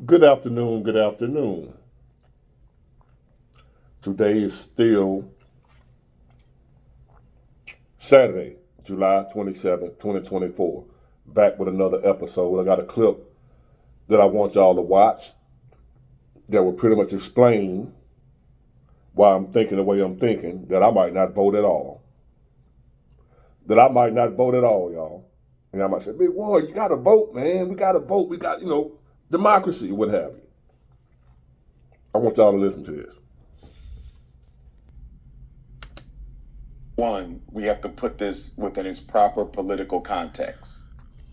Good afternoon, good afternoon. Today is still Saturday, July 27th, 2024. Back with another episode. I got a clip that I want y'all to watch that will pretty much explain why I'm thinking the way I'm thinking, that I might not vote at all. That I might not vote at all, y'all. And I might say, Big Boy, you gotta vote, man. We gotta vote. We got, democracy, what have you. I want y'all to listen to this. One, we have to put this within its proper political context.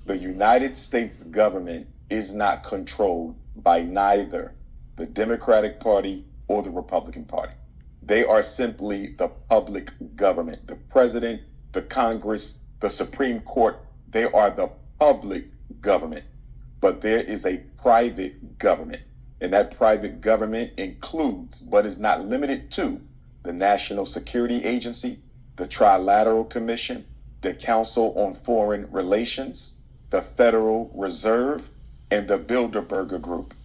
The United States government is not controlled by neither the Democratic Party or the Republican Party. They are simply the public government. The president, the Congress, the Supreme Court, they are the public government. But there is a private government, and that private government includes, but is not limited to, the National Security Agency, the Trilateral Commission, the Council on Foreign Relations, the Federal Reserve, and the Bilderberger Group.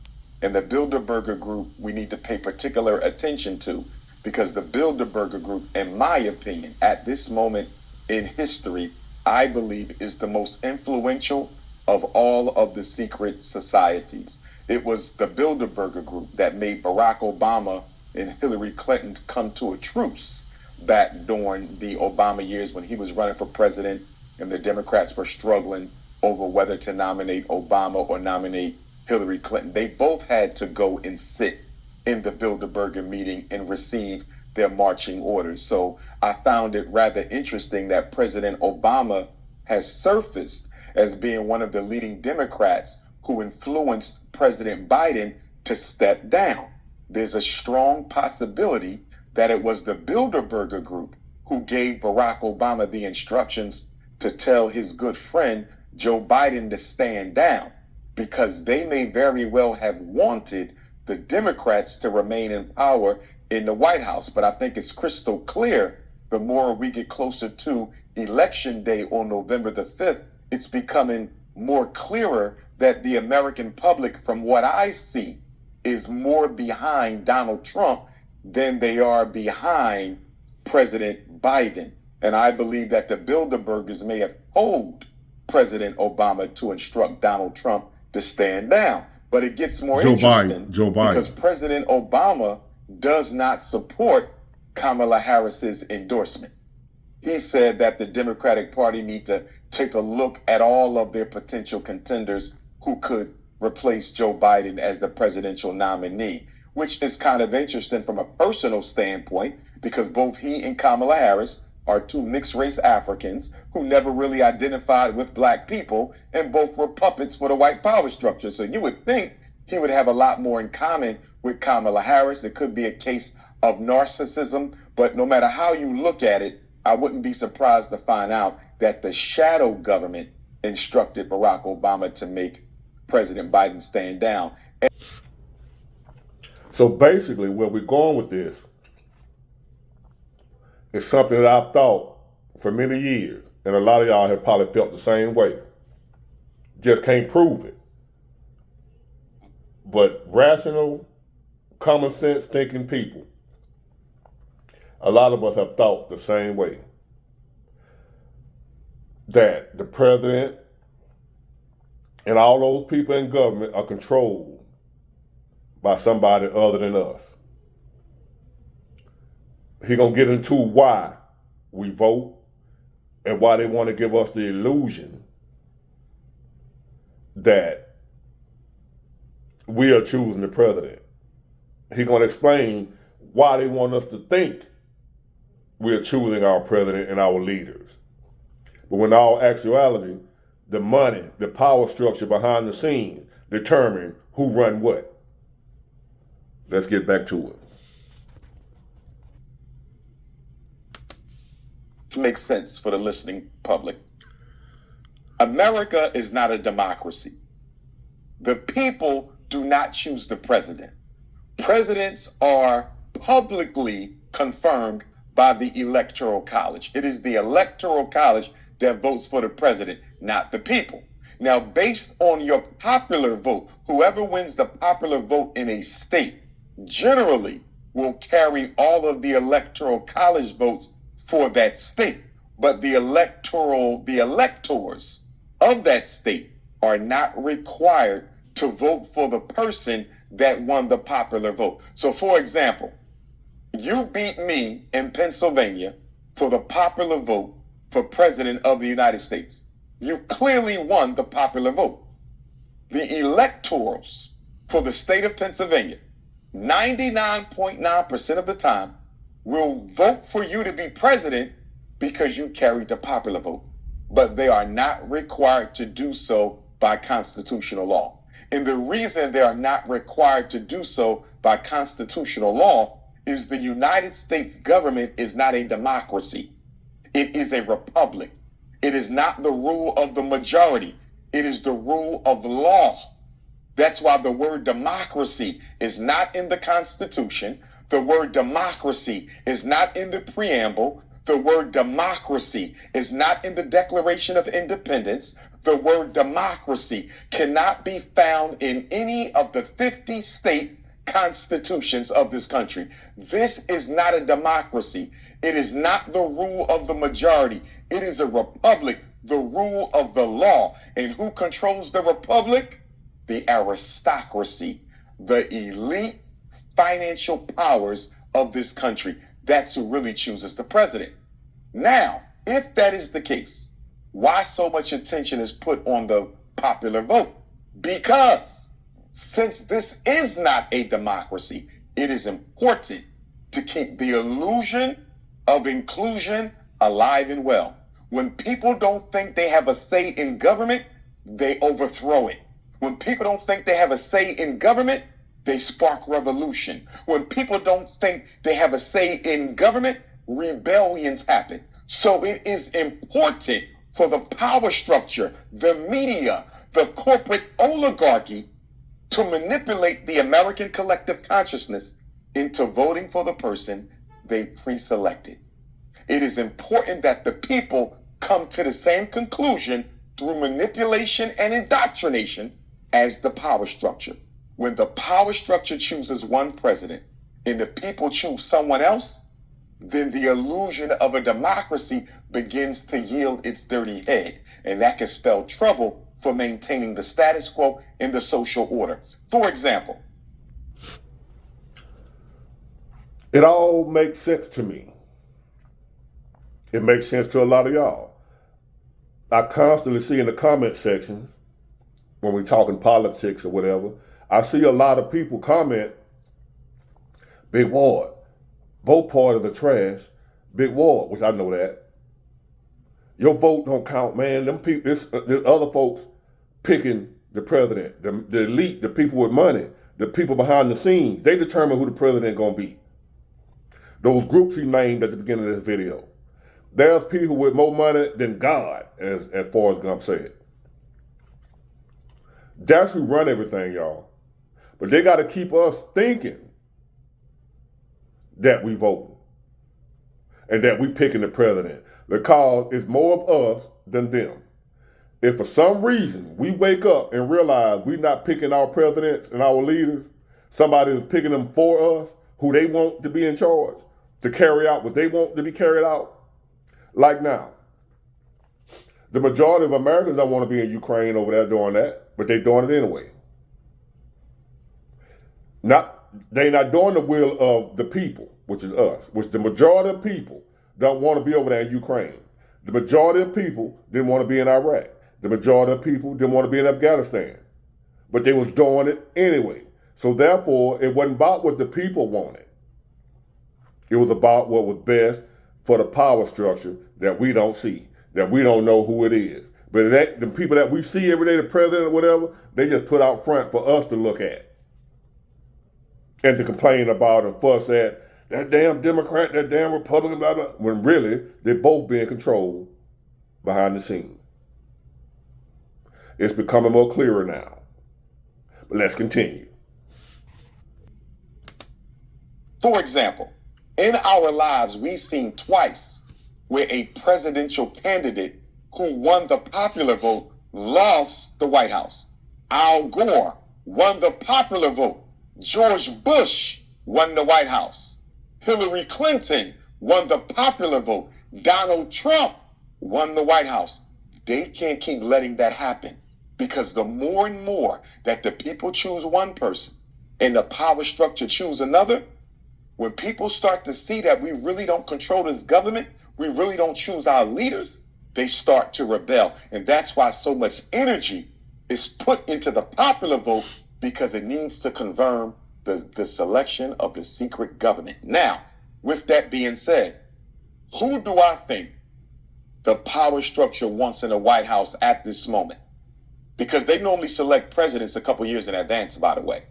And the Bilderberger Group we need to pay particular attention to, because the Bilderberger Group, in my opinion, at this moment in history, I believe is the most influential of all of the secret societies. It was the Bilderberger Group that made Barack Obama and Hillary Clinton come to a truce back during the Obama years when he was running for president and the Democrats were struggling over whether to nominate Obama or nominate Hillary Clinton. They both had to go and sit in the Bilderberger meeting and receive their marching orders. So I found it rather interesting that President Obama has surfaced as being one of the leading Democrats who influenced President Biden to step down. There's a strong possibility that it was the Bilderberger Group who gave Barack Obama the instructions to tell his good friend Joe Biden to stand down, because they may very well have wanted the Democrats to remain in power in the White House. But I think it's crystal clear the more we get closer to Election Day on November the 5th, it's becoming more clearer that the American public, from what I see, is more behind Donald Trump than they are behind President Biden. And I believe that the Bilderbergers may have told President Obama to instruct Donald Trump to stand down. But it gets more interesting because President Obama does not support Kamala Harris's endorsement. He said that the Democratic Party need to take a look at all of their potential contenders who could replace Joe Biden as the presidential nominee, which is kind of interesting from a personal standpoint, because both he and Kamala Harris are two mixed race Africans who never really identified with black people, and both were puppets for the white power structure. So you would think he would have a lot more in common with Kamala Harris. It could be a case of narcissism, but no matter how you look at it, I wouldn't be surprised to find out that the shadow government instructed Barack Obama to make President Biden stand down. So basically, where we're going with this is something that I've thought for many years, and a lot of y'all have probably felt the same way. Just can't prove it. But rational, common sense thinking people, a lot of us have thought the same way. That the president and all those people in government are controlled by somebody other than us. He's going to get into why we vote and why they want to give us the illusion that we are choosing the president. He's going to explain why they want us to think we're choosing our president and our leaders. But when in all actuality, the money, the power structure behind the scenes determine who run what. Let's get back to it. To make sense for the listening public, America is not a democracy. The people do not choose the president. Presidents are publicly confirmed by the Electoral College. It is the Electoral College that votes for the president, not the people. Now, based on your popular vote, whoever wins the popular vote in a state generally will carry all of the electoral college votes for that state. But the electors of that state are not required to vote for the person that won the popular vote. So, for example, you beat me in Pennsylvania for the popular vote for president of the United States. You clearly won the popular vote. The electors for the state of Pennsylvania, 99.9% of the time, will vote for you to be president because you carried the popular vote. But they are not required to do so by constitutional law. And the reason they are not required to do so by constitutional law is the United States government is not a democracy. It is a republic. It is not the rule of the majority. It is the rule of law. That's why the word democracy is not in the Constitution. The word democracy is not in the preamble. The word democracy is not in the Declaration of Independence. The word democracy cannot be found in any of the 50 state constitutions of this country. This is not a democracy. It is not the rule of the majority. It is a republic, the rule of the law. And who controls the republic? The aristocracy, the elite financial powers of this country. That's who really chooses the president. Now, if that is the case, why so much attention is put on the popular vote? Because since this is not a democracy, it is important to keep the illusion of inclusion alive and well. When people don't think they have a say in government, they overthrow it. When people don't think they have a say in government, they spark revolution. When people don't think they have a say in government, rebellions happen. So it is important for the power structure, the media, the corporate oligarchy to manipulate the American collective consciousness into voting for the person they pre-selected. It is important that the people come to the same conclusion through manipulation and indoctrination as the power structure. When the power structure chooses one president and the people choose someone else, then the illusion of a democracy begins to yield its dirty head, and that can spell trouble for maintaining the status quo in the social order. For example, it all makes sense to me. It makes sense to a lot of y'all. I constantly see in the comment section, when we're talking politics or whatever, I see a lot of people comment, Big Ward, both part of the trash, Big Ward, which I know that. Your vote don't count, man. Them people, there's other folks picking the president, the elite, the people with money, the people behind the scenes. They determine who the president gonna be. Those groups he named at the beginning of this video. There's people with more money than God, as Forrest Gump said. That's who run everything, y'all. But they got to keep us thinking that we voting and that we picking the president, because it's more of us than them. If for some reason we wake up and realize we're not picking our presidents and our leaders, somebody is picking them for us, who they want to be in charge, to carry out what they want to be carried out. Like now, the majority of Americans don't want to be in Ukraine over there doing that, but they're doing it anyway. They're not doing the will of the people, which is us, which the majority of people don't want to be over there in Ukraine. The majority of people didn't want to be in Iraq. The majority of people didn't want to be in Afghanistan, but they was doing it anyway. So therefore, it wasn't about what the people wanted. It was about what was best for the power structure that we don't see, that we don't know who it is. But the people that we see every day, the president or whatever, they just put out front for us to look at and to complain about and fuss at that damn Democrat, that damn Republican, blah, blah, when really they're both being controlled behind the scenes. It's becoming more clearer now. But let's continue. For example, in our lives, we've seen twice where a presidential candidate who won the popular vote lost the White House. Al Gore won the popular vote. George Bush won the White House. Hillary Clinton won the popular vote. Donald Trump won the White House. They can't keep letting that happen, because the more and more that the people choose one person and the power structure choose another, when people start to see that we really don't control this government, we really don't choose our leaders, they start to rebel. And that's why so much energy is put into the popular vote, because it needs to confirm the selection of the secret government. Now, with that being said, who do I think the power structure wants in the White House at this moment? Because they normally select presidents a couple years in advance, by the way.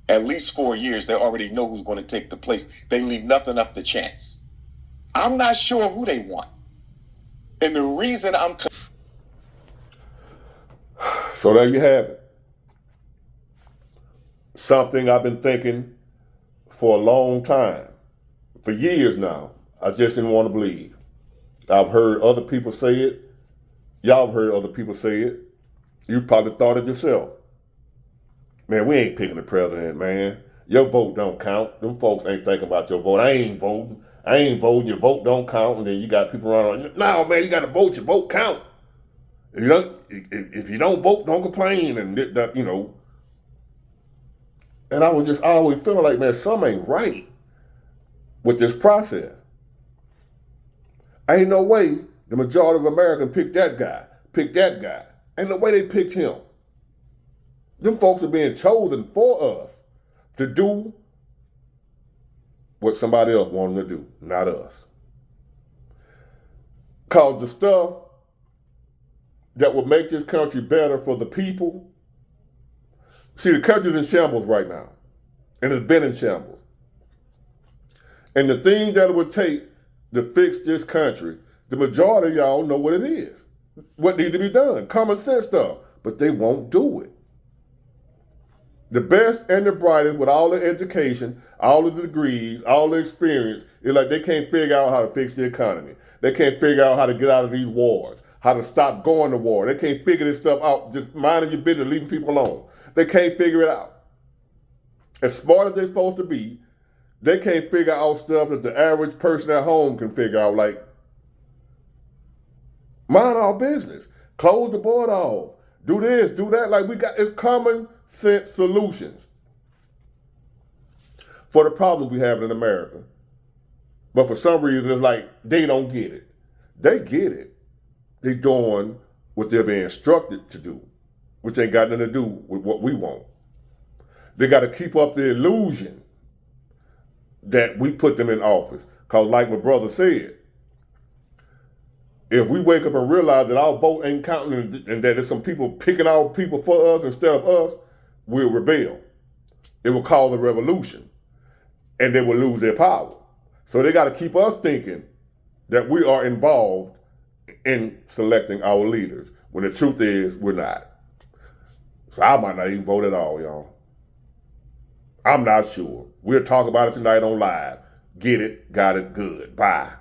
At least 4 years, they already know who's going to take the place. They leave nothing up to chance. I'm not sure who they want. And the reason So there you have it. Something I've been thinking for a long time, for years now. I just didn't want to believe. I've heard other people say it. Y'all have heard other people say it. You probably thought it yourself. Man, we ain't picking the president, man. Your vote don't count. Them folks ain't thinking about your vote. I ain't voting. Your vote don't count. And then you got people running on. No, man, you got to vote. Your vote count. If you don't vote, don't complain. And that, you know. And I always feeling like, man, something ain't right with this process. Ain't no way the majority of Americans picked that guy. Ain't no way they picked him. Them folks are being chosen for us to do what somebody else wanted to do, not us. Because the stuff that would make this country better for the people, see, the country's in shambles right now, and it's been in shambles. And the things that it would take to fix this country, the majority of y'all know what it is, what needs to be done, common sense stuff, but they won't do it. The best and the brightest with all the education, all the degrees, all the experience, it's like they can't figure out how to fix the economy. They can't figure out how to get out of these wars, how to stop going to war. They can't figure this stuff out, just minding your business, leaving people alone. They can't figure it out. As smart as they're supposed to be, they can't figure out stuff that the average person at home can figure out, like, mind our business, close the border off, do this, do that. Like, it's common sense solutions for the problems we have in America. But for some reason, it's like they don't get it. They get it. They're doing what they're being instructed to do, which ain't got nothing to do with what we want. They got to keep up the illusion that we put them in office. Because like my brother said, if we wake up and realize that our vote ain't counting and that there's some people picking out people for us instead of us, we'll rebel. It will cause a revolution. And they will lose their power. So they got to keep us thinking that we are involved in selecting our leaders, when the truth is we're not. So I might not even vote at all, y'all. I'm not sure. We'll talk about it tonight on live. Get it, got it, good. Bye.